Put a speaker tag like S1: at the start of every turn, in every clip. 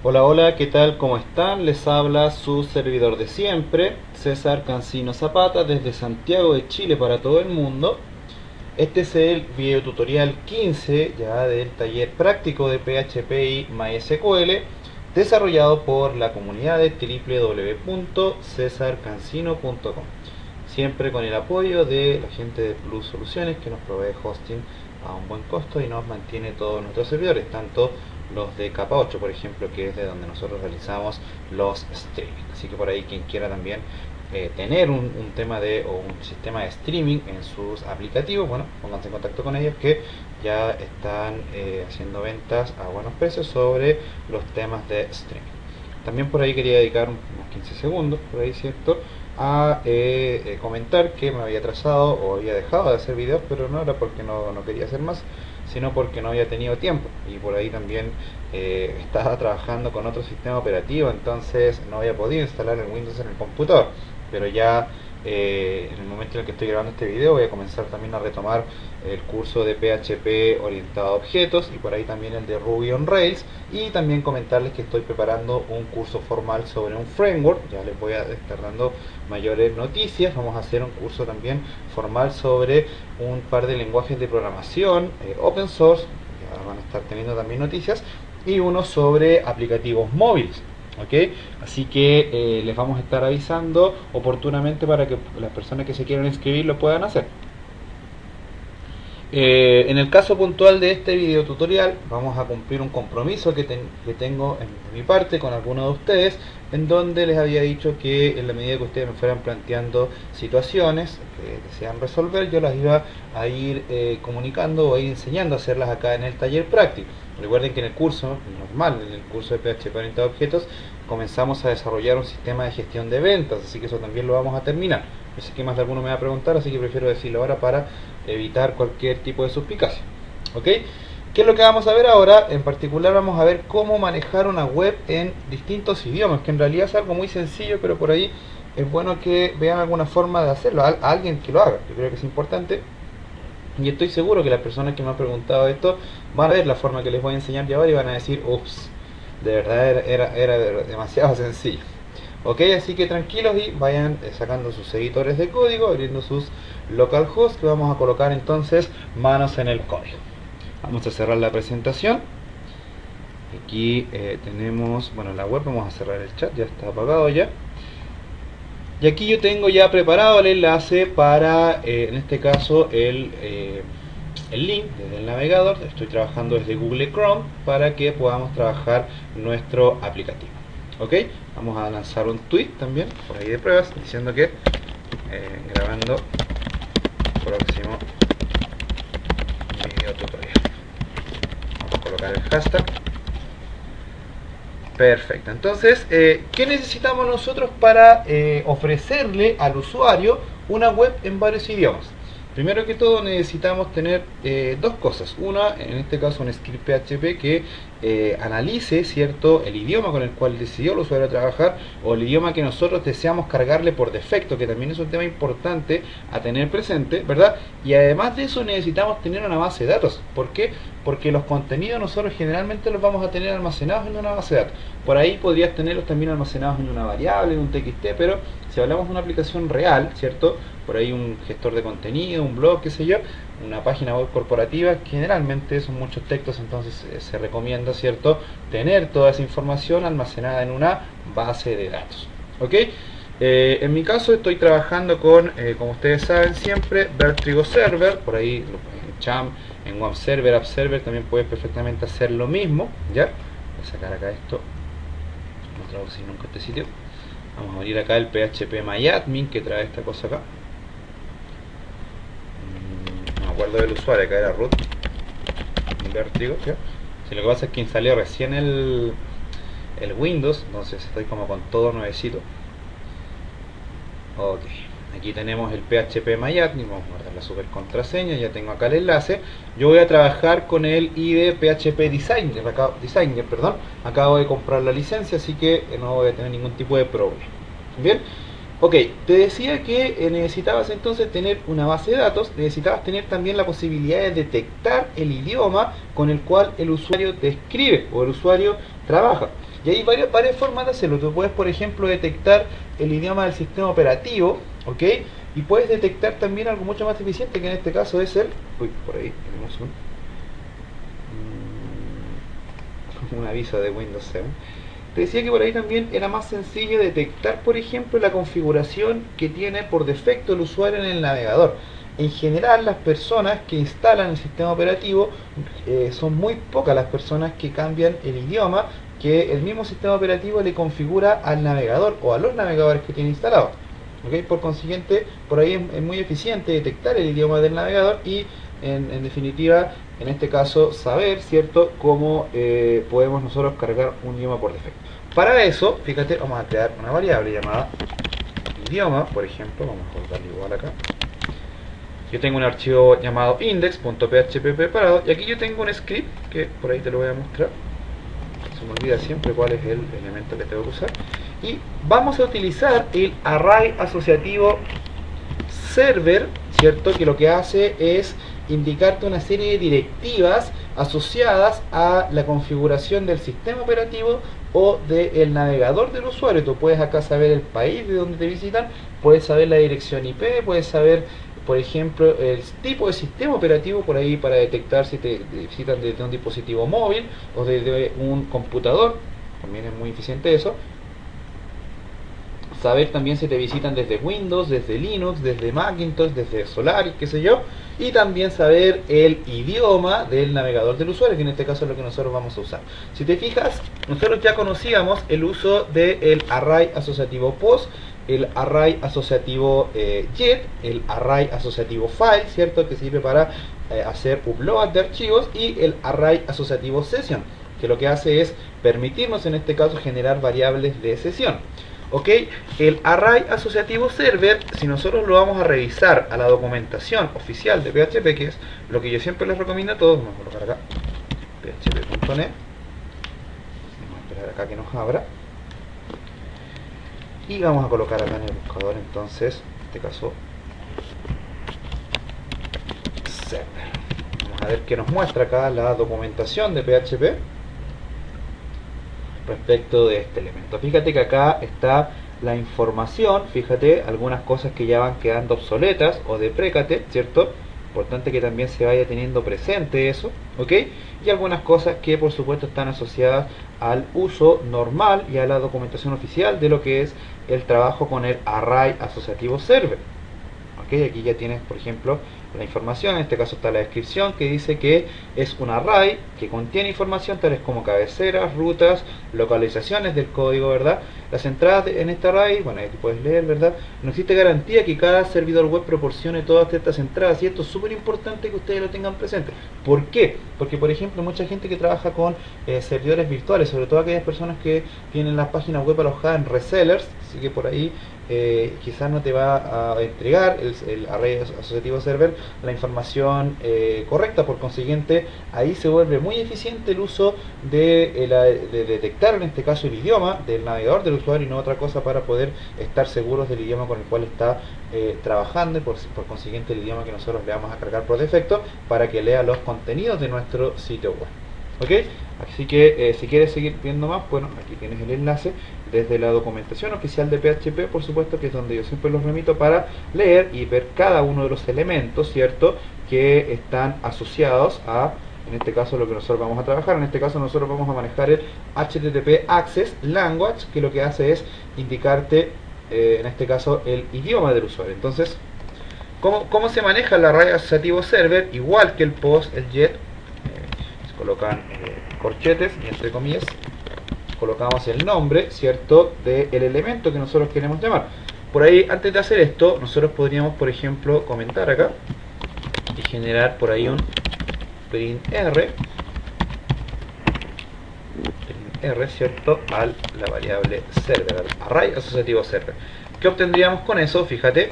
S1: Hola, hola, ¿qué tal? ¿Cómo están? Les habla su servidor de siempre, César Cancino Zapata, desde Santiago de Chile para todo el mundo. Este es el video tutorial 15 ya del taller práctico de PHP y MySQL, desarrollado por la comunidad de www.cesarcancino.com, siempre con el apoyo de la gente de Plus Soluciones, que nos provee hosting a un buen costo y nos mantiene todos nuestros servidores, tanto los de capa 8, por ejemplo, que es de donde nosotros realizamos los streaming. Así que por ahí quien quiera también tener un tema de o un sistema de streaming en sus aplicativos, bueno, pónganse en contacto con ellos, que ya están haciendo ventas a buenos precios sobre los temas de streaming. También por ahí quería dedicar unos 15 segundos, por ahí, ¿cierto?, a comentar que me había atrasado o había dejado de hacer videos, pero no era porque no quería hacer más, sino porque no había tenido tiempo, y por ahí también estaba trabajando con otro sistema operativo, entonces no había podido instalar el Windows en el computador. Pero ya en el momento en el que estoy grabando este video voy a comenzar también a retomar el curso de PHP orientado a objetos, y por ahí también el de Ruby on Rails, y también comentarles que estoy preparando un curso formal sobre un framework. Ya les voy a estar dando mayores noticias. Vamos a hacer un curso también formal sobre un par de lenguajes de programación open source, ya van a estar teniendo también noticias, y uno sobre aplicativos móviles. ¿Ok? Así que les vamos a estar avisando oportunamente para que las personas que se quieran inscribir lo puedan hacer. En el caso puntual de este video tutorial, vamos a cumplir un compromiso que tengo de mi parte con algunos de ustedes, en donde les había dicho que en la medida que ustedes me fueran planteando situaciones que desean resolver, yo las iba a ir comunicando o a ir enseñando a hacerlas acá en el taller práctico. Recuerden que en el curso normal, en el curso de PHP orientado a objetos, comenzamos a desarrollar un sistema de gestión de ventas, así que eso también lo vamos a terminar. Yo sé que más de alguno me va a preguntar, así que prefiero decirlo ahora para evitar cualquier tipo de suspicacia. ¿Ok? ¿Qué es lo que vamos a ver ahora? En particular vamos a ver cómo manejar una web en distintos idiomas, que en realidad es algo muy sencillo, pero por ahí es bueno que vean alguna forma de hacerlo, a alguien que lo haga. Yo creo que es importante, y estoy seguro que las personas que me han preguntado esto van a ver la forma que les voy a enseñar ya ahora y van a decir, ups, de verdad era demasiado sencillo. Ok, así que tranquilos y vayan sacando sus editores de código, abriendo sus localhost, que vamos a colocar entonces manos en el código. Vamos a cerrar la presentación. Aquí tenemos, bueno, la web. Vamos a cerrar el chat, ya está apagado ya. Y aquí yo tengo ya preparado el enlace para, en este caso, el link desde el navegador. Estoy trabajando desde Google Chrome para que podamos trabajar nuestro aplicativo. Ok, vamos a lanzar un tweet también por ahí de pruebas diciendo que grabando próximo video tutorial. Vamos a colocar el hashtag. Perfecto, entonces, ¿qué necesitamos nosotros para ofrecerle al usuario una web en varios idiomas? Primero que todo necesitamos tener dos cosas. Una, en este caso un script PHP que analice, ¿cierto?, el idioma con el cual decidió el usuario trabajar, o el idioma que nosotros deseamos cargarle por defecto, que también es un tema importante a tener presente, ¿verdad? Y además de eso necesitamos tener una base de datos. ¿Por qué? Porque los contenidos nosotros generalmente los vamos a tener almacenados en una base de datos. Por ahí podrías tenerlos también almacenados en una variable, en un TXT, pero si hablamos de una aplicación real, ¿cierto?, por ahí un gestor de contenido, un blog, qué sé yo, una página web corporativa, generalmente son muchos textos, entonces se recomienda, ¿cierto?, tener toda esa información almacenada en una base de datos. ¿Ok? En mi caso estoy trabajando con, como ustedes saben siempre, Vertrigo Server. Por ahí en Cham, en Web Server, App Server también puedes perfectamente hacer lo mismo. ¿Ya? Voy a sacar acá esto, no traducí nunca este sitio. Vamos a abrir acá el PHP MyAdmin que trae esta cosa acá. No me acuerdo del usuario, acá era root Vertrigo, ¿ya? Si lo que pasa es que instalé recién el Windows, entonces estoy como con todo nuevecito. Ok, aquí tenemos el PHP MyAdmin. Vamos a guardar la super contraseña. Ya tengo acá el enlace. Yo voy a trabajar con el IDE PHP Designer, perdón. Acabo de comprar la licencia, así que no voy a tener ningún tipo de problema. Bien, Ok, te decía que necesitabas entonces tener una base de datos, necesitabas tener también la posibilidad de detectar el idioma con el cual el usuario te escribe o el usuario trabaja. Y hay varias formas de hacerlo. Tú puedes, por ejemplo, detectar el idioma del sistema operativo, ¿ok? Y puedes detectar también algo mucho más eficiente, que en este caso es el... Uy, por ahí tenemos un aviso de Windows 7. Te decía que por ahí también era más sencillo detectar, por ejemplo, la configuración que tiene por defecto el usuario en el navegador. En general, las personas que instalan el sistema operativo son muy pocas las personas que cambian el idioma que el mismo sistema operativo le configura al navegador o a los navegadores que tiene instalados. ¿Okay? Por consiguiente, por ahí es muy eficiente detectar el idioma del navegador y, en definitiva, en este caso, saber, ¿cierto?, cómo podemos nosotros cargar un idioma por defecto. Para eso, fíjate, vamos a crear una variable llamada idioma, por ejemplo, vamos a colocarle igual acá. Yo tengo un archivo llamado index.php preparado y aquí yo tengo un script que por ahí te lo voy a mostrar. Se me olvida siempre cuál es el elemento que tengo que usar. Y vamos a utilizar el array asociativo server, ¿cierto? Que lo que hace es indicarte una serie de directivas asociadas a la configuración del sistema operativo o del navegador del usuario. Tú puedes acá saber el país de donde te visitan, puedes saber la dirección IP, puedes saber, por ejemplo, el tipo de sistema operativo por ahí para detectar si te visitan desde un dispositivo móvil o desde un computador. También es muy eficiente eso. Saber también si te visitan desde Windows, desde Linux, desde Macintosh, desde Solaris, qué sé yo. Y también saber el idioma del navegador del usuario, que en este caso es lo que nosotros vamos a usar. Si te fijas, nosotros ya conocíamos el uso del array asociativo post, el array asociativo get, el array asociativo file, ¿cierto?, que sirve para hacer upload de archivos, y el array asociativo session, que lo que hace es permitirnos en este caso generar variables de sesión. Ok, el array asociativo server, si nosotros lo vamos a revisar a la documentación oficial de PHP, que es lo que yo siempre les recomiendo a todos, vamos a colocar acá php.net, vamos a esperar acá que nos abra y vamos a colocar acá en el buscador entonces, en este caso, server. Vamos a ver qué nos muestra acá la documentación de PHP respecto de este elemento. Fíjate que acá está la información, fíjate, algunas cosas que ya van quedando obsoletas o deprécate, ¿cierto? Importante que también se vaya teniendo presente eso, ¿ok? Y algunas cosas que por supuesto están asociadas al uso normal y a la documentación oficial de lo que es el trabajo con el array asociativo server. ¿Ok? Aquí ya tienes, por ejemplo, la información, en este caso está la descripción que dice que es un array que contiene información tales como cabeceras, rutas, localizaciones del código, ¿verdad? Las entradas en este array, bueno, aquí puedes leer, ¿verdad? No existe garantía que cada servidor web proporcione todas estas entradas, y esto es súper importante que ustedes lo tengan presente. ¿Por qué? Porque, por ejemplo, mucha gente que trabaja con servidores virtuales, sobre todo aquellas personas que tienen las páginas web alojadas en resellers, así que por ahí quizás no te va a entregar el array asociativo server la información correcta. Por consiguiente, ahí se vuelve muy eficiente el uso de detectar en este caso el idioma del navegador del usuario y no otra cosa, para poder estar seguros del idioma con el cual está trabajando, y por consiguiente el idioma que nosotros le vamos a cargar por defecto para que lea los contenidos de nuestro sitio web. ¿Ok? Así que si quieres seguir viendo más, bueno, aquí tienes el enlace desde la documentación oficial de PHP, por supuesto, que es donde yo siempre los remito para leer y ver cada uno de los elementos, ¿cierto?, que están asociados a, en este caso, lo que nosotros vamos a trabajar. En este caso nosotros vamos a manejar el HTTP Access Language, que lo que hace es indicarte, en este caso, el idioma del usuario. Entonces, ¿cómo se maneja el array asociativo server? Igual que el post, el get, se colocan corchetes y entre comillas colocamos el nombre, ¿cierto?, del elemento que nosotros queremos llamar. Por ahí, antes de hacer esto, nosotros podríamos, por ejemplo, comentar acá y generar por ahí un print r, ¿cierto?, a la variable server, al array asociativo server. ¿Qué obtendríamos con eso? Fíjate,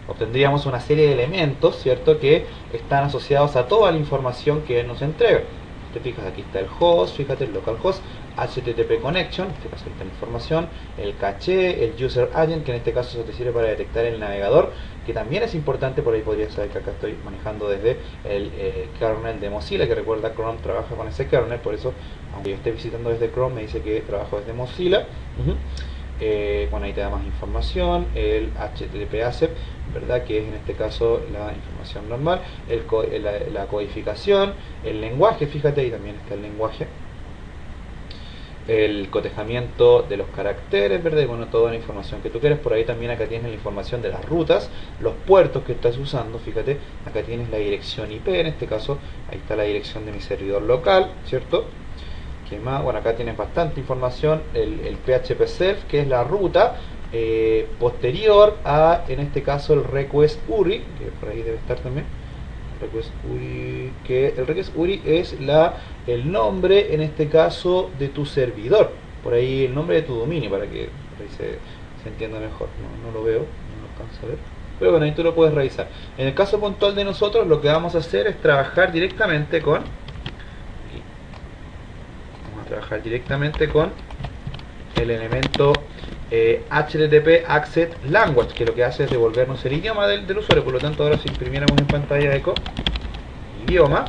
S1: obtendríamos una serie de elementos, ¿cierto?, que están asociados a toda la información que él nos entrega. Te fijas, aquí está el host, fíjate, el localhost, HTTP connection, en este caso está la información, el caché, el user agent, que en este caso eso te sirve para detectar el navegador, que también es importante. Por ahí podrías saber que acá estoy manejando desde el kernel de Mozilla, que recuerda Chrome trabaja con ese kernel, por eso aunque yo esté visitando desde Chrome me dice que trabajo desde Mozilla. Bueno, ahí te da más información, el HTTP ACEP, ¿verdad? Que es en este caso la información normal, la codificación, el lenguaje, fíjate, ahí también está el lenguaje, el cotejamiento de los caracteres, ¿verdad? Y bueno, toda la información que tú quieres. Por ahí también acá tienes la información de las rutas, los puertos que estás usando, fíjate, acá tienes la dirección IP, en este caso, ahí está la dirección de mi servidor local, ¿cierto? ¿Qué más? Bueno, acá tienes bastante información, el PHP Self, que es la ruta posterior a, en este caso, el request URI, que por ahí debe estar también. Request URI, que el request URI es el nombre, en este caso, de tu servidor. Por ahí el nombre de tu dominio, para que por ahí se entienda mejor. No lo veo, no lo alcanzo a ver. Pero bueno, ahí tú lo puedes revisar. En el caso puntual de nosotros, lo que vamos a hacer es trabajar directamente con el elemento HTTP Access Language, que lo que hace es devolvernos el idioma del usuario. Por lo tanto, ahora si imprimiéramos en pantalla eco idioma,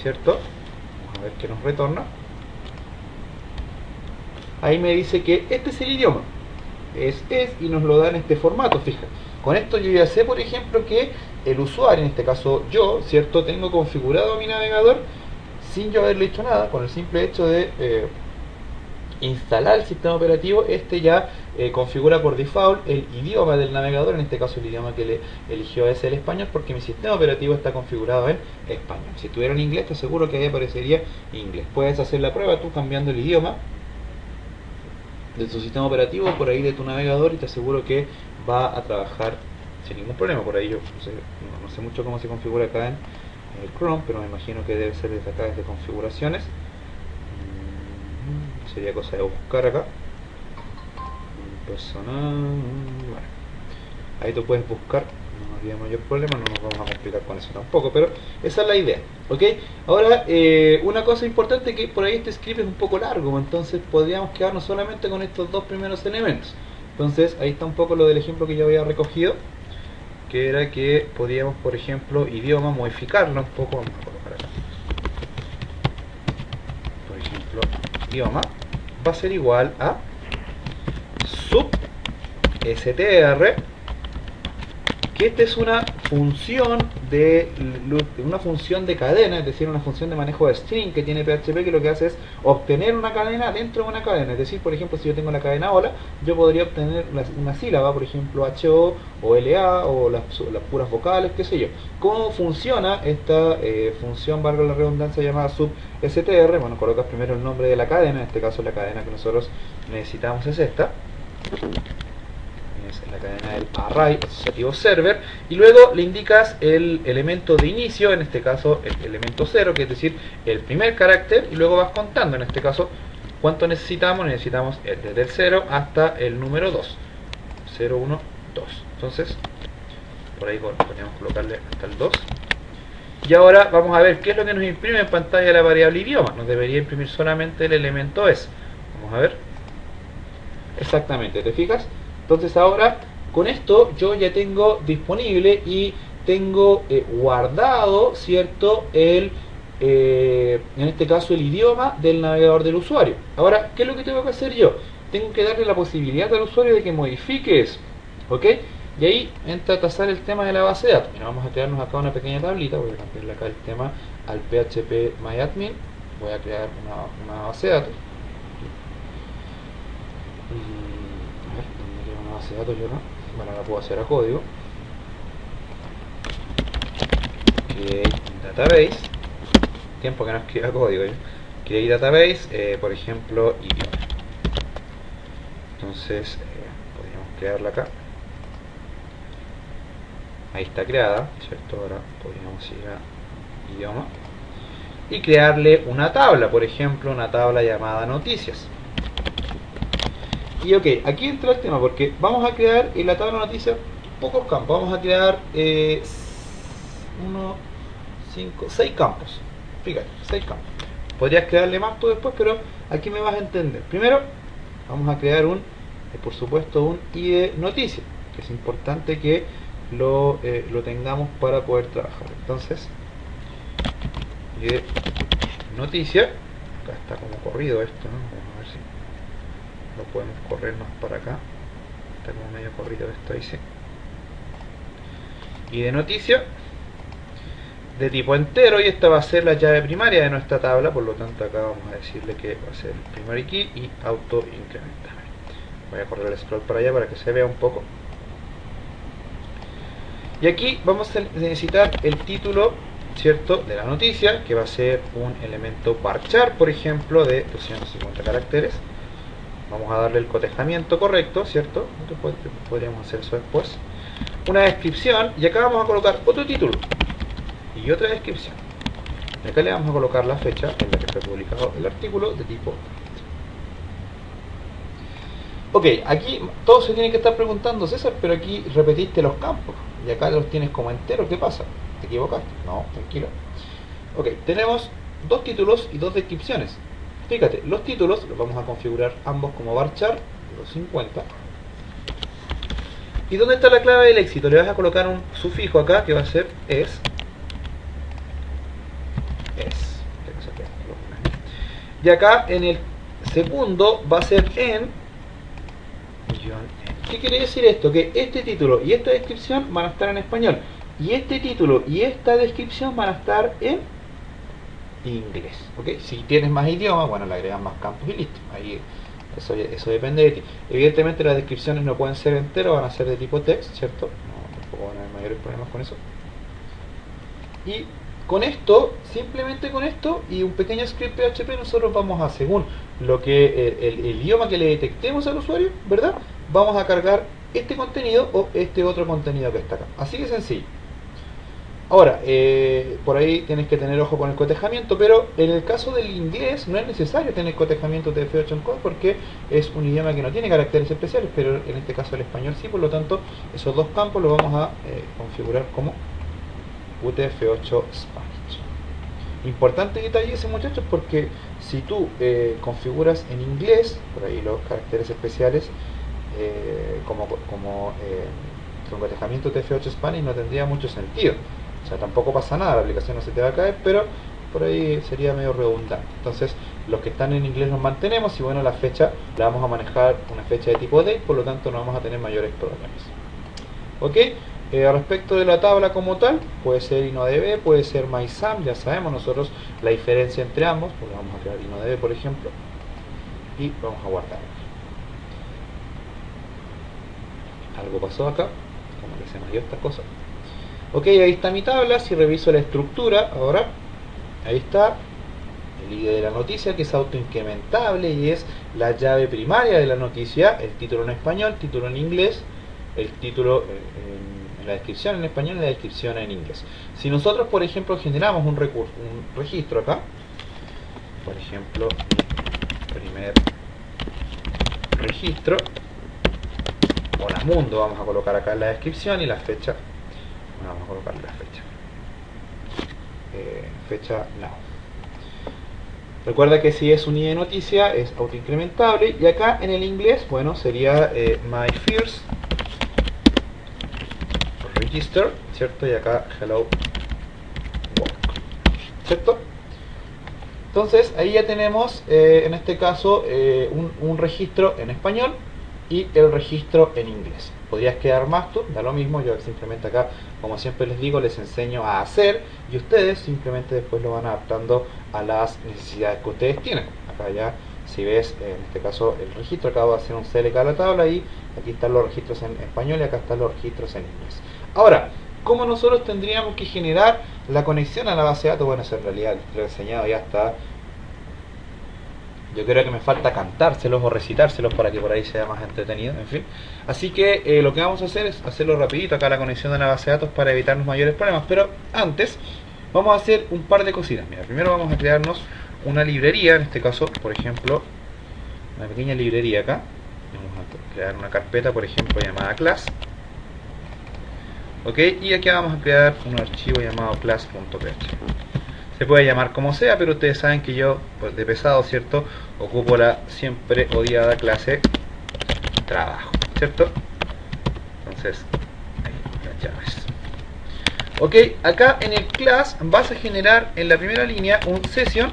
S1: ¿cierto? Vamos a ver qué nos retorna. Ahí me dice que este es el idioma, y nos lo da en este formato, fíjate. Con esto yo ya sé, por ejemplo, que el usuario, en este caso yo, ¿cierto? Tengo configurado mi navegador sin yo haberle hecho nada, con el simple hecho de instalar el sistema operativo. Este ya configura por default el idioma del navegador, en este caso el idioma que le eligió es el español, porque mi sistema operativo está configurado en español. Si tuviera en inglés, te aseguro que ahí aparecería inglés. Puedes hacer la prueba tú cambiando el idioma de tu sistema operativo por ahí de tu navegador y te aseguro que va a trabajar sin ningún problema. Por ahí yo no sé mucho cómo se configura acá en el Chrome, pero me imagino que debe ser desde acá, desde configuraciones. Sería cosa de buscar acá personal. Bueno, ahí tú puedes buscar, no habría mayor problema, no nos vamos a complicar con eso tampoco, pero esa es la idea, ¿ok? Ahora, una cosa importante, que por ahí este script es un poco largo, entonces podríamos quedarnos solamente con estos dos primeros elementos. Entonces ahí está un poco lo del ejemplo que yo había recogido, que era que podíamos, por ejemplo, idioma, modificarlo un poco. Vamos a colocar acá, por ejemplo, idioma va a ser igual a sub str, que esta es una función de cadena, es decir, una función de manejo de string que tiene PHP, que lo que hace es obtener una cadena dentro de una cadena. Es decir, por ejemplo, si yo tengo la cadena hola, yo podría obtener una sílaba, por ejemplo HO o LA o las puras vocales, qué sé yo. ¿Cómo funciona esta función, valga la redundancia, llamada substr? Bueno, colocas primero el nombre de la cadena, en este caso la cadena que nosotros necesitamos es esta, en la cadena del array asociativo server, y luego le indicas el elemento de inicio, en este caso el elemento 0, que es decir, el primer carácter, y luego vas contando, en este caso, ¿cuánto necesitamos? Necesitamos desde el 0 hasta el número 2, 0, 1, 2. Entonces, por ahí podríamos colocarle hasta el 2. Y ahora vamos a ver qué es lo que nos imprime en pantalla la variable idioma. Nos debería imprimir solamente el elemento es. Vamos a ver. Exactamente, ¿te fijas? Entonces ahora con esto yo ya tengo disponible y tengo guardado, ¿cierto? En este caso el idioma del navegador del usuario. Ahora, ¿qué es lo que tengo que hacer yo? Tengo que darle la posibilidad al usuario de que modifique eso, ¿ok? Y ahí entra a tasar el tema de la base de datos. Mira, vamos a crearnos acá una pequeña tablita. Voy a cambiarle acá el tema al PHP MyAdmin. Voy a crear una base de datos. Una base de datos yo no. Bueno, la puedo hacer a código. Create database. Tiempo que no escriba código. Create database, por ejemplo, idioma. Entonces, podríamos crearla acá. Ahí está creada, ¿cierto? Ahora podríamos ir a idioma y crearle una tabla, por ejemplo, una tabla llamada noticias. Y ok, aquí entra el tema, porque vamos a crear en la tabla noticias pocos campos. Vamos a crear 6 campos. Fíjate, 6 campos. Podrías crearle más tú después, pero aquí me vas a entender. Primero, vamos a crear por supuesto, un ID noticia, que es importante que lo tengamos para poder trabajar. Entonces, ID noticia, acá está como corrido esto, ¿no? Vamos a ver si lo podemos corrernos para acá. Está como medio corrido esto, dice. ID noticia de tipo entero, y esta va a ser la llave primaria de nuestra tabla, por lo tanto acá vamos a decirle que va a ser el primary key y auto incrementable. Voy a correr el scroll para allá para que se vea un poco. Y aquí vamos a necesitar el título, ¿cierto?, de la noticia, que va a ser un elemento varchar, por ejemplo, de 250 caracteres. Vamos a darle el cotejamiento correcto, ¿cierto? Podríamos hacer eso después. Una descripción, y acá vamos a colocar otro título y otra descripción. Y acá le vamos a colocar la fecha en la que fue publicado el artículo de tipo. Ok, aquí todos se tienen que estar preguntando, César, pero aquí repetiste los campos y acá los tienes como enteros, ¿qué pasa? ¿Te equivocaste? No, tranquilo. Ok, tenemos dos títulos y dos descripciones. Fíjate, los títulos los vamos a configurar ambos como varchar, los 50. ¿Y dónde está la clave del éxito? Le vas a colocar un sufijo acá que va a ser es. Y acá en el segundo va a ser en. ¿Qué quiere decir esto? Que este título y esta descripción van a estar en español, y este título y esta descripción van a estar en inglés. ¿Ok? Si tienes más idiomas, bueno, le agregas más campos y listo. Ahí eso depende de ti. Evidentemente las descripciones no pueden ser enteras, van a ser de tipo text, ¿cierto? No, tampoco van a haber mayores problemas con eso. Y con esto, simplemente con esto y un pequeño script PHP, nosotros vamos a, según lo que el idioma que le detectemos al usuario, ¿verdad?, vamos a cargar este contenido o este otro contenido que está acá. Así de sencillo. Ahora, por ahí tienes que tener ojo con el cotejamiento, pero en el caso del inglés no es necesario tener cotejamiento de F8 encode porque es un idioma que no tiene caracteres especiales, pero en este caso el español sí, por lo tanto esos dos campos los vamos a configurar como UTF-8 Spanish. Importante detalle ese, muchachos, porque si tú configuras en inglés, por ahí los caracteres especiales con cotejamiento UTF-8 Spanish no tendría mucho sentido. O sea, tampoco pasa nada, la aplicación no se te va a caer, pero por ahí sería medio redundante. Entonces, los que están en inglés los mantenemos, y bueno, la fecha la vamos a manejar una fecha de tipo date, por lo tanto no vamos a tener mayores problemas. ¿Ok? Respecto de la tabla como tal, puede ser InnoDB, puede ser MySam, ya sabemos nosotros la diferencia entre ambos, porque vamos a crear InnoDB, por ejemplo, y vamos a guardar. Algo pasó acá, como que se nos dio esta cosa. Ok, ahí está mi tabla. Si reviso la estructura, ahora, ahí está el ID de la noticia, que es autoincrementable y es la llave primaria de la noticia, el título en español, título en inglés, el título en la descripción en español y la descripción en inglés. Si nosotros, por ejemplo, generamos un registro acá, por ejemplo, mi primer registro, hola mundo, vamos a colocar acá en la descripción, y la fecha, vamos a colocar la fecha, fecha now. Recuerda que si es un ID de noticia es autoincrementable, y acá en el inglés, bueno, sería my first register, ¿cierto? Y acá hello world, ¿cierto? Entonces ahí ya tenemos en este caso un registro en español y el registro en inglés. Podrías crear más tú, da lo mismo, yo simplemente acá, como siempre les digo, les enseño a hacer, y ustedes simplemente después lo van adaptando a las necesidades que ustedes tienen. Acá ya, si ves, en este caso el registro, acabo de hacer un CLK a la tabla, y aquí están los registros en español y acá están los registros en inglés. Ahora, ¿cómo nosotros tendríamos que generar la conexión a la base de datos? Bueno, eso en realidad lo he enseñado, ya está. Yo creo que me falta cantárselos o recitárselos para que por ahí sea más entretenido, en fin. Así que lo que vamos a hacer es hacerlo rapidito acá, la conexión a la base de datos, para evitarnos mayores problemas. Pero antes vamos a hacer un par de cositas. Mira, primero vamos a crearnos una librería, en este caso, por ejemplo, una pequeña librería acá. Vamos a crear una carpeta, por ejemplo, llamada class. Ok, y aquí vamos a crear un archivo llamado class.php. Se puede llamar como sea, pero ustedes saben que yo, pues, de pesado, ¿cierto?, ocupo la siempre odiada clase trabajo, ¿cierto? Entonces, ahí las llaves. Ok, acá en el class vas a generar en la primera línea un session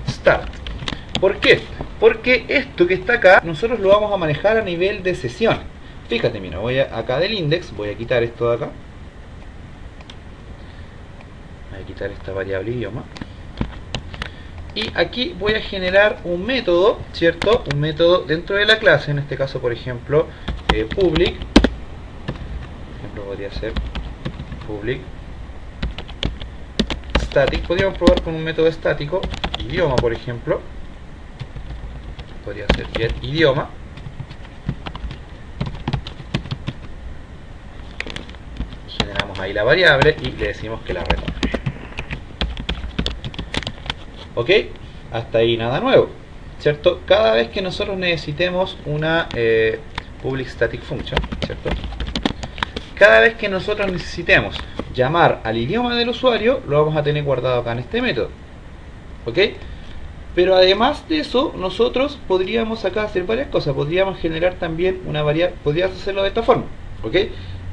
S1: start. ¿Por qué? Porque esto que está acá, nosotros lo vamos a manejar a nivel de sesión. Fíjate, mira, voy acá del index, voy a quitar esto de acá. Voy a quitar esta variable idioma. Y aquí voy a generar un método, ¿cierto? Un método dentro de la clase, en este caso, por ejemplo, public. Por ejemplo, podría ser public static. Podríamos probar con un método estático, idioma, por ejemplo. Podría ser get idioma. Generamos ahí la variable y le decimos que la retorne. Ok, hasta ahí nada nuevo, ¿cierto? Cada vez que nosotros necesitemos una public static function, ¿cierto? Cada vez que nosotros necesitemos llamar al idioma del usuario, lo vamos a tener guardado acá en este método. ¿Ok? Pero además de eso, nosotros podríamos acá hacer varias cosas. Podríamos generar también una variable, podrías hacerlo de esta forma. ¿Ok?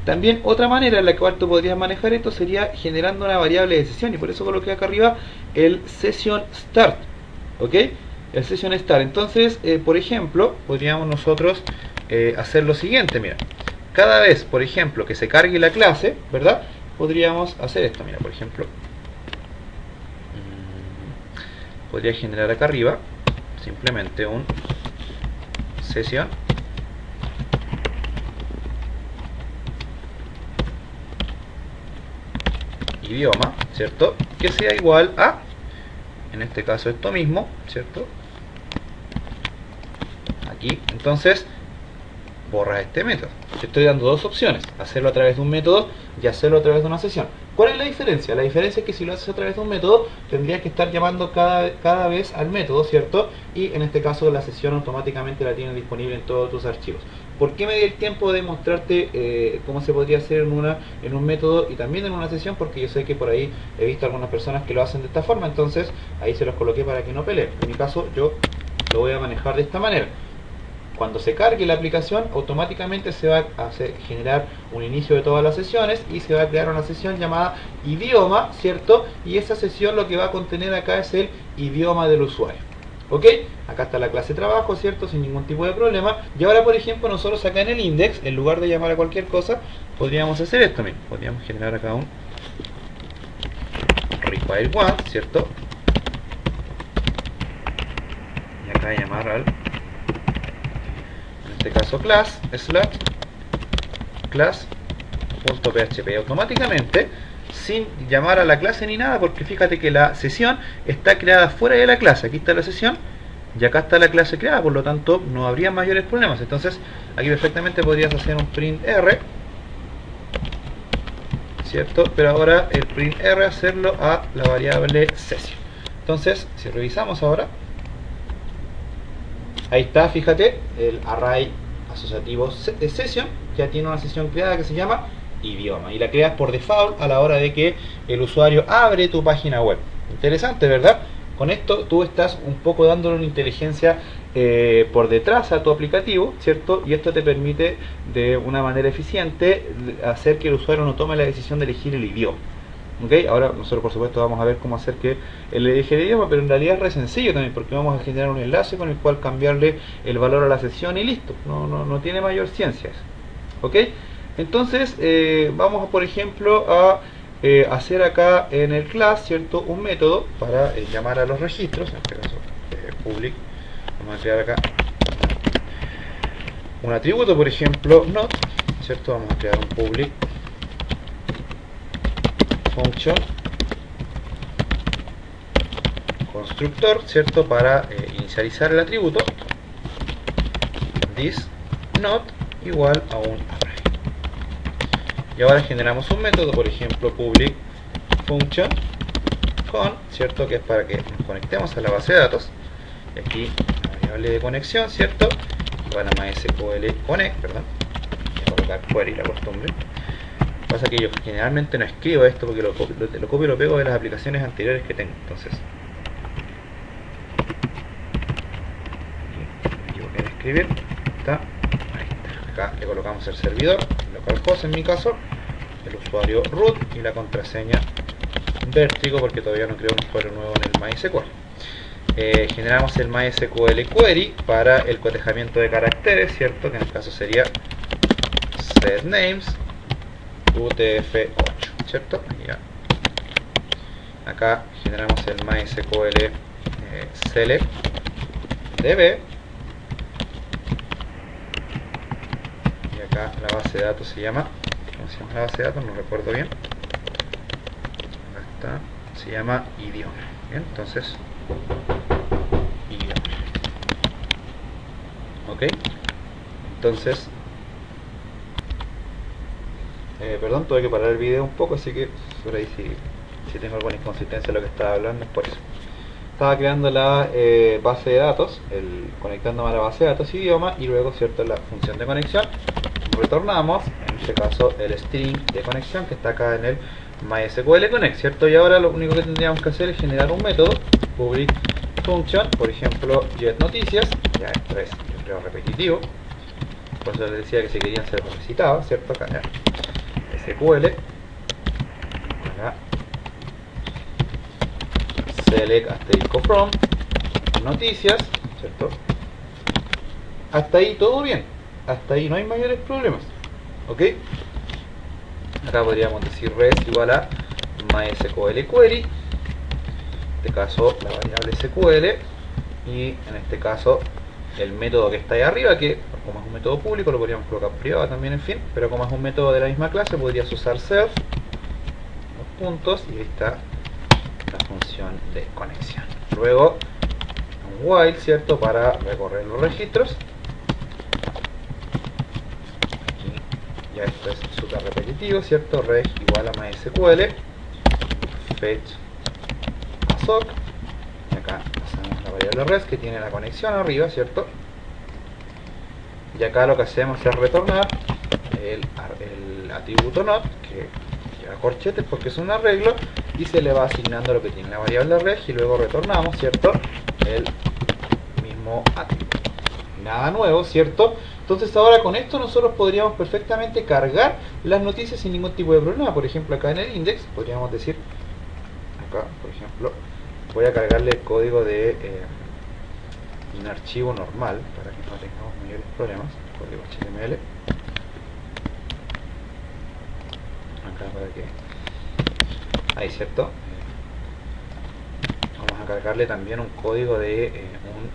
S1: También otra manera en la cual tú podrías manejar esto sería generando una variable de sesión, y por eso coloqué acá arriba el session start. ¿Ok? El session start. Entonces, por ejemplo, podríamos nosotros hacer lo siguiente, mira. Cada vez, por ejemplo, que se cargue la clase, ¿verdad? Podríamos hacer esto, mira, por ejemplo. Podría generar acá arriba simplemente un session idioma, ¿cierto? Que sea igual a, en este caso, esto mismo, ¿cierto? Aquí, entonces, borras este método. Te estoy dando dos opciones: hacerlo a través de un método y hacerlo a través de una sesión. ¿Cuál es la diferencia? La diferencia es que si lo haces a través de un método, tendrías que estar llamando cada vez al método, ¿cierto? Y en este caso la sesión automáticamente la tienes disponible en todos tus archivos. ¿Por qué me di el tiempo de mostrarte cómo se podría hacer en un método y también en una sesión? Porque yo sé que por ahí he visto algunas personas que lo hacen de esta forma, entonces ahí se los coloqué para que no peleen. En mi caso yo lo voy a manejar de esta manera. Cuando se cargue la aplicación, automáticamente se va a generar un inicio de todas las sesiones y se va a crear una sesión llamada idioma, ¿cierto? Y esa sesión lo que va a contener acá es el idioma del usuario. ¿Ok? Acá está la clase trabajo, ¿cierto? Sin ningún tipo de problema. Y ahora, por ejemplo, nosotros acá en el index, en lugar de llamar a cualquier cosa, podríamos hacer esto. Miren, podríamos generar acá un require one, ¿cierto? Y acá llamar al, en este caso, class class.php automáticamente, sin llamar a la clase ni nada, porque fíjate que la sesión está creada fuera de la clase. Aquí está la sesión y acá está la clase creada, por lo tanto no habría mayores problemas. Entonces aquí perfectamente podrías hacer un print r, ¿cierto? Pero ahora el print r hacerlo a la variable session. Entonces si revisamos ahora, ahí está, fíjate, el array asociativo session ya tiene una sesión creada que se llama idioma, y la creas por default a la hora de que el usuario abre tu página web. Interesante, ¿verdad? Con esto tú estás un poco dándole una inteligencia por detrás a tu aplicativo, ¿cierto? Y esto te permite de una manera eficiente hacer que el usuario no tome la decisión de elegir el idioma. ¿Okay? Ahora nosotros por supuesto vamos a ver cómo hacer que él elige el idioma, pero en realidad es re sencillo también, porque vamos a generar un enlace con el cual cambiarle el valor a la sesión y listo. No tiene mayor ciencia eso. ¿Ok? Entonces vamos a, por ejemplo, a hacer acá en el class, ¿cierto?, un método para llamar a los registros. En este caso public. Vamos a crear acá un atributo, por ejemplo not, ¿cierto? Vamos a crear un public function constructor, ¿cierto?, para inicializar el atributo this not igual a un array. Y ahora generamos un método, por ejemplo public function con, ¿cierto?, que es para que nos conectemos a la base de datos. Y aquí la variable de conexión, ¿cierto?, igual a MySQL connect, perdón, voy a colocar query la costumbre, Pasa que yo generalmente no escribo esto porque lo copio y lo pego de las aplicaciones anteriores que tengo. Entonces, me equivoqué en escribir. Está. Ahí está. Acá le colocamos el servidor, localhost en mi caso, el usuario root y la contraseña vértigo porque todavía no creo un usuario nuevo en el MySQL. Generamos el MySQL query para el cotejamiento de caracteres, ¿cierto? Que en el caso sería setNames UTF-8, ¿cierto? Ya. Acá generamos el MySQL select db y acá la base de datos se llama, ¿cómo se llama la base de datos? No recuerdo bien. Acá está, se llama idioma. Bien, entonces idioma. Ok, entonces perdón, tuve que parar el video un poco, así que por ahí si tengo alguna inconsistencia en lo que estaba hablando es por eso. Estaba creando la base de datos, conectándome a la base de datos idioma y luego, cierto, la función de conexión. Retornamos, en este caso, el string de conexión que está acá en el MySQL Connect, ¿cierto? Y ahora lo único que tendríamos que hacer es generar un método, public function, por ejemplo, getNoticias, ya esto es, yo creo, repetitivo, por eso les decía que si querían ser recitados, ¿cierto? Acá, ya. SQL, acá, select asterisco from, noticias, ¿cierto? Hasta ahí todo bien, hasta ahí no hay mayores problemas, ¿ok? Acá podríamos decir res igual a MySQL query, en este caso la variable SQL, y en este caso el método que está ahí arriba, que como es un método público lo podríamos colocar privado también, en fin, pero como es un método de la misma clase podrías usar self, dos puntos, y ahí está la función de conexión. Luego un while, ¿cierto? Para recorrer los registros. Aquí ya esto es súper repetitivo, ¿cierto? Reg igual a MySQL, fetch a soc, y acá pasamos la variable res que tiene la conexión arriba, ¿cierto? Y acá lo que hacemos es retornar el atributo not, que lleva corchetes porque es un arreglo, y se le va asignando lo que tiene la variable reg, y luego retornamos, ¿cierto? El mismo atributo. Nada nuevo, ¿cierto? Entonces ahora con esto nosotros podríamos perfectamente cargar las noticias sin ningún tipo de problema. Por ejemplo, acá en el index podríamos decir, acá por ejemplo, voy a cargarle el código de un archivo normal para que no tengamos mayores problemas, código HTML, acá para que ahí, ¿cierto? Vamos a cargarle también un código de un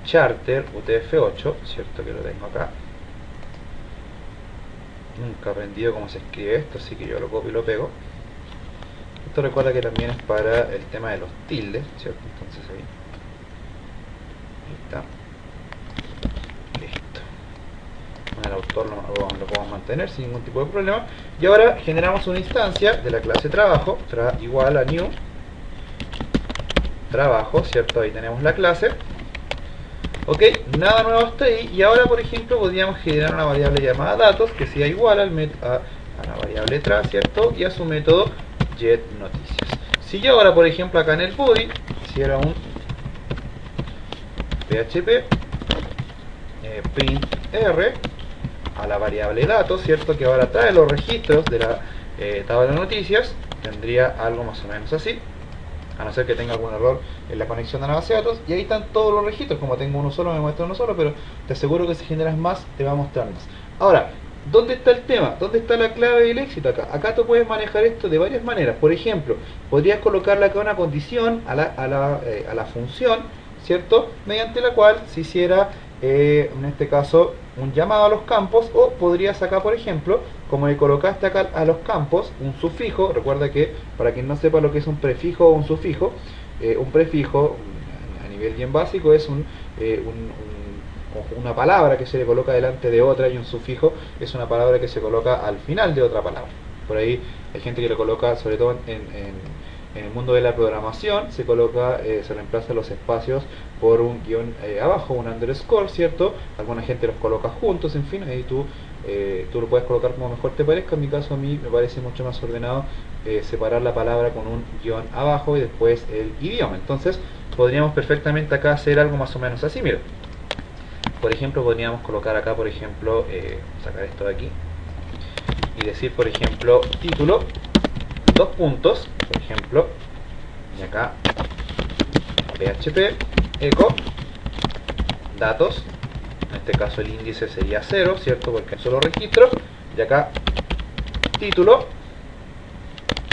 S1: charter UTF-8, ¿cierto? Que lo tengo acá. Nunca he aprendido cómo se escribe esto, así que yo lo copio y lo pego. Esto recuerda que también es para el tema de los tildes, ¿cierto? Entonces ahí está. Listo. Con el autor lo podemos mantener sin ningún tipo de problema. Y ahora generamos una instancia de la clase trabajo, igual a new trabajo, ¿cierto? Ahí tenemos la clase. Ok, nada nuevo hasta ahí. Y ahora, por ejemplo, podríamos generar una variable llamada datos que sea igual a la variable tra, ¿cierto? Y a su método getNoticias. Si yo ahora, por ejemplo, acá en el body hiciera un php print r a la variable datos, ¿cierto? Que ahora trae los registros de la tabla de noticias, tendría algo más o menos así, a no ser que tenga algún error en la conexión de la base de datos, y ahí están todos los registros. Como tengo uno solo, me muestra uno solo, pero te aseguro que si generas más, te va a mostrar más. Ahora, ¿dónde está el tema? ¿Dónde está la clave del éxito acá? Acá tú puedes manejar esto de varias maneras. Por ejemplo, podrías colocarle acá una condición a la función, ¿cierto? Mediante la cual se hiciera, en este caso, un llamado a los campos, o podrías acá, por ejemplo, como le colocaste acá a los campos un sufijo. Recuerda que, para quien no sepa lo que es un prefijo o un sufijo, un prefijo a nivel bien básico es una palabra que se le coloca delante de otra, y un sufijo es una palabra que se coloca al final de otra palabra. Por ahí hay gente que lo coloca, sobre todo En el mundo de la programación se coloca, se reemplaza los espacios por un guión abajo, un underscore, ¿cierto? Alguna gente los coloca juntos, en fin, ahí tú lo puedes colocar como mejor te parezca. En mi caso, a mí me parece mucho más ordenado separar la palabra con un guión abajo y después el idioma. Entonces podríamos perfectamente acá hacer algo más o menos así. Mira, por ejemplo, podríamos colocar acá, por ejemplo, sacar esto de aquí y decir, por ejemplo, título, dos puntos, por ejemplo, y acá PHP, eco, datos, en este caso el índice sería 0, ¿cierto? Porque es solo registro, y acá título,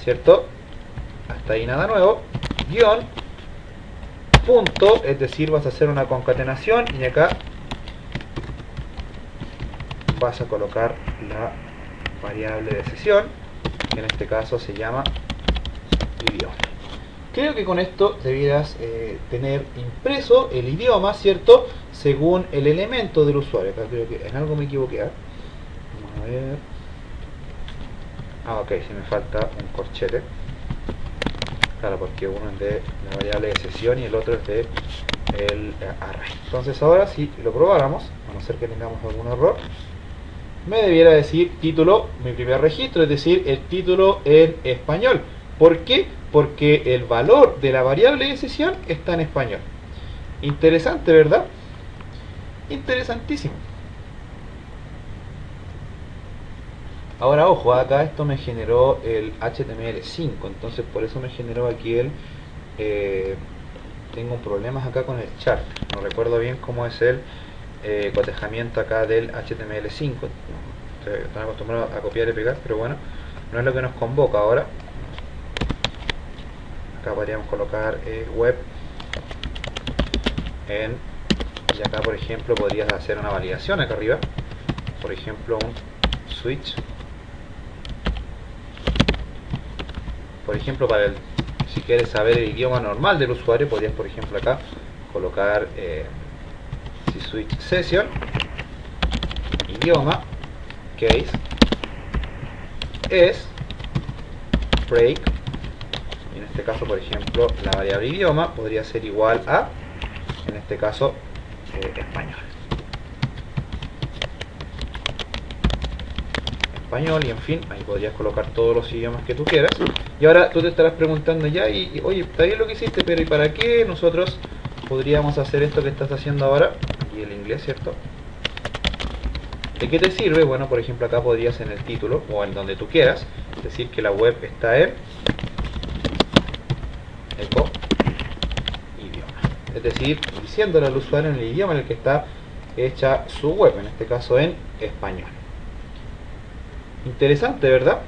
S1: ¿cierto? Hasta ahí nada nuevo, guión, punto, es decir, vas a hacer una concatenación y acá vas a colocar la variable de sesión, que en este caso se llama idioma. Creo que con esto debieras tener impreso el idioma, ¿cierto? Según el elemento del usuario. Acá creo que en algo me equivoqué. Vamos a ver. Ok, si me falta un corchete. Claro, porque uno es de la variable de sesión y el otro es de el array. Entonces ahora si lo probáramos, a no ser que tengamos algún error, me debiera decir título, mi primer registro, es decir, el título en español. ¿Por qué? Porque el valor de la variable de sesión está en español. Interesante, ¿verdad? Interesantísimo. Ahora, ojo, acá esto me generó el HTML5, entonces por eso me generó aquí el... tengo problemas acá con el chart. No recuerdo bien cómo es el cotejamiento acá del HTML5. Están acostumbrados a copiar y pegar, pero bueno, no es lo que nos convoca ahora. Acá podríamos colocar web en, y acá por ejemplo podrías hacer una validación acá arriba, por ejemplo un switch, por ejemplo para el, si quieres saber el idioma normal del usuario, podrías por ejemplo acá colocar si switch session, idioma, case, es break. En este caso, por ejemplo, la variable idioma podría ser igual a, en este caso, español. Español, y en fin, ahí podrías colocar todos los idiomas que tú quieras. Y ahora tú te estarás preguntando ya, y oye, está bien lo que hiciste, pero ¿y para qué nosotros podríamos hacer esto que estás haciendo ahora? Y el inglés, ¿cierto? ¿De qué te sirve? Bueno, por ejemplo, acá podrías en el título, o en donde tú quieras, decir que la web está en eco idioma, es decir, diciéndole al usuario en el idioma en el que está hecha su web, en este caso en español. Interesante, ¿verdad?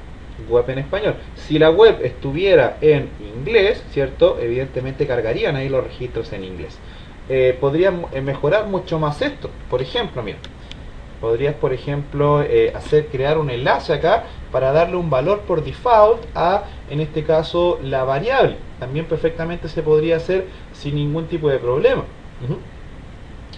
S1: Web en español. Si la web estuviera en inglés, ¿cierto? Evidentemente cargarían ahí los registros en inglés. Podrían mejorar mucho más esto. Por ejemplo, mira, podrías por ejemplo crear un enlace acá para darle un valor por default a, en este caso, la variable. También perfectamente se podría hacer sin ningún tipo de problema.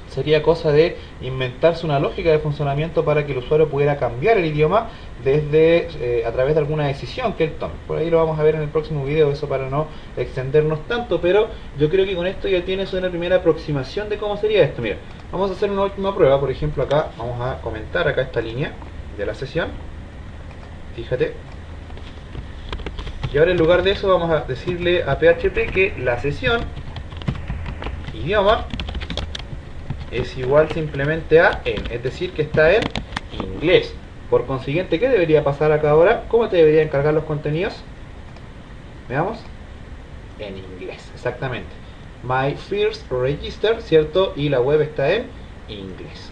S1: Sería cosa de inventarse una lógica de funcionamiento para que el usuario pudiera cambiar el idioma desde a través de alguna decisión que él tome. Por ahí lo vamos a ver en el próximo video, eso para no extendernos tanto, pero yo creo que con esto ya tienes una primera aproximación de cómo sería esto. Mira, vamos a hacer una última prueba. Por ejemplo, acá vamos a comentar acá esta línea de la sesión. Fíjate. Y ahora en lugar de eso vamos a decirle a PHP que la sesión idioma es igual simplemente a en, es decir que está en inglés. Por consiguiente, ¿qué debería pasar acá ahora? ¿Cómo te deberían cargar los contenidos? Veamos. En inglés, exactamente. My first register, ¿cierto? Y la web está en inglés.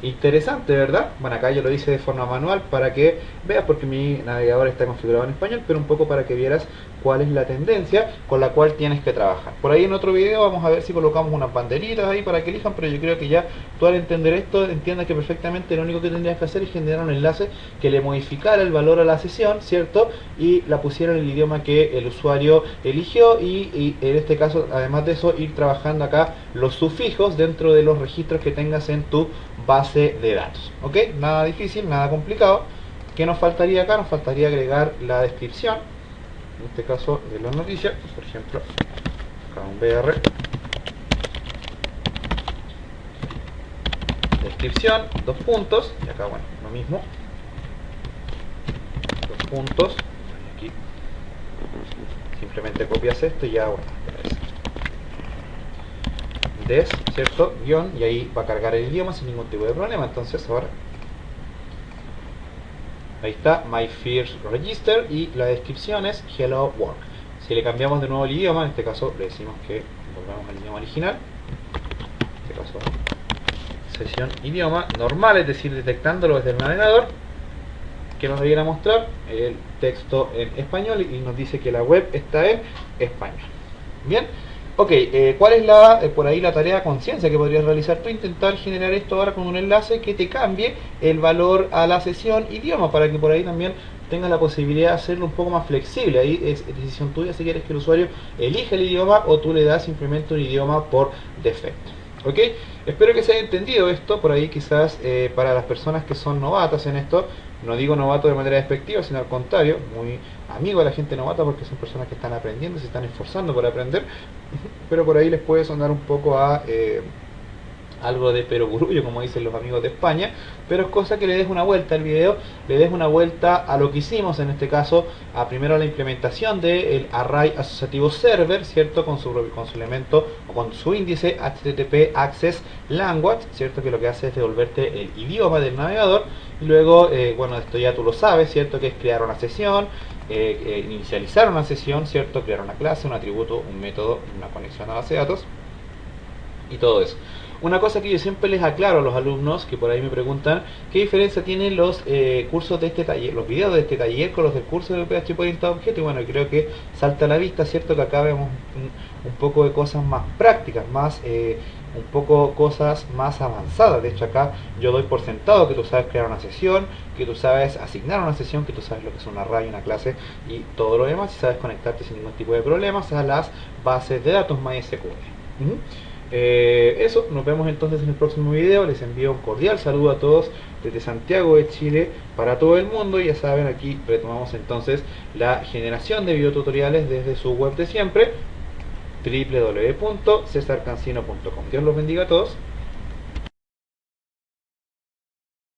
S1: Interesante, ¿verdad? Bueno, acá yo lo hice de forma manual para que veas, porque mi navegador está configurado en español, pero un poco para que vieras cuál es la tendencia con la cual tienes que trabajar. Por ahí en otro video vamos a ver si colocamos unas banderitas ahí para que elijan, pero yo creo que ya tú al entender esto, entiendas que perfectamente lo único que tendrías que hacer es generar un enlace que le modificara el valor a la sesión, ¿cierto? Y la pusiera en el idioma que el usuario eligió y en este caso, además de eso, ir trabajando acá los sufijos dentro de los registros que tengas en tu base de datos. ¿Ok? Nada difícil, nada complicado. ¿Qué nos faltaría acá? Nos faltaría agregar la descripción. en este caso de la noticia, por ejemplo, acá un BR, descripción, dos puntos, y acá bueno, lo mismo, dos puntos, aquí simplemente copias esto y ya bueno, des, ¿cierto? Guión, y ahí va a cargar el idioma sin ningún tipo de problema. Entonces ahora ahí está My First Register y la descripción es Hello World. Si le cambiamos de nuevo el idioma, en este caso le decimos que volvemos al idioma original, en este caso sesión idioma normal, es decir, detectándolo desde el navegador, que nos debiera mostrar el texto en español y nos dice que la web está en español. Bien, ok, ¿cuál es por ahí la tarea a conciencia que podrías realizar tú? Intentar generar esto ahora con un enlace que te cambie el valor a la sesión idioma, para que por ahí también tengas la posibilidad de hacerlo un poco más flexible. Ahí es decisión tuya si quieres que el usuario elija el idioma o tú le das simplemente un idioma por defecto. ¿Ok? Espero que se haya entendido esto. Por ahí quizás para las personas que son novatas en esto, no digo novato de manera despectiva, sino al contrario, muy amigo de la gente novata, porque son personas que están aprendiendo, se están esforzando por aprender, pero por ahí les puede sonar un poco a algo de perogrullo, como dicen los amigos de España, pero es cosa que le des una vuelta al video, le des una vuelta a lo que hicimos, en este caso, primero a la implementación del array asociativo server, ¿cierto? Con su elemento o con su índice HTTP Access Language, ¿cierto? Que lo que hace es devolverte el idioma del navegador, y luego, bueno, esto ya tú lo sabes, ¿cierto? Que es crear una sesión, inicializar una sesión, ¿cierto? Crear una clase, un atributo, un método, una conexión a base de datos y todo eso. Una cosa que yo siempre les aclaro a los alumnos que por ahí me preguntan, ¿qué diferencia tienen los cursos de este taller, los videos de este taller con los del curso de PHP orientado a objetos? Y bueno, creo que salta a la vista, ¿cierto? Que acá vemos un poco de cosas más prácticas, más un poco cosas más avanzadas. De hecho acá yo doy por sentado que tú sabes crear una sesión, que tú sabes asignar una sesión, que tú sabes lo que es un array, una clase y todo lo demás, y sabes conectarte sin ningún tipo de problemas a las bases de datos MySQL. Eso, nos vemos entonces en el próximo video. Les envío un cordial saludo a todos desde Santiago de Chile para todo el mundo, y ya saben, aquí retomamos entonces la generación de videotutoriales desde su web de siempre, www.cesarcancino.com. Dios los bendiga a todos.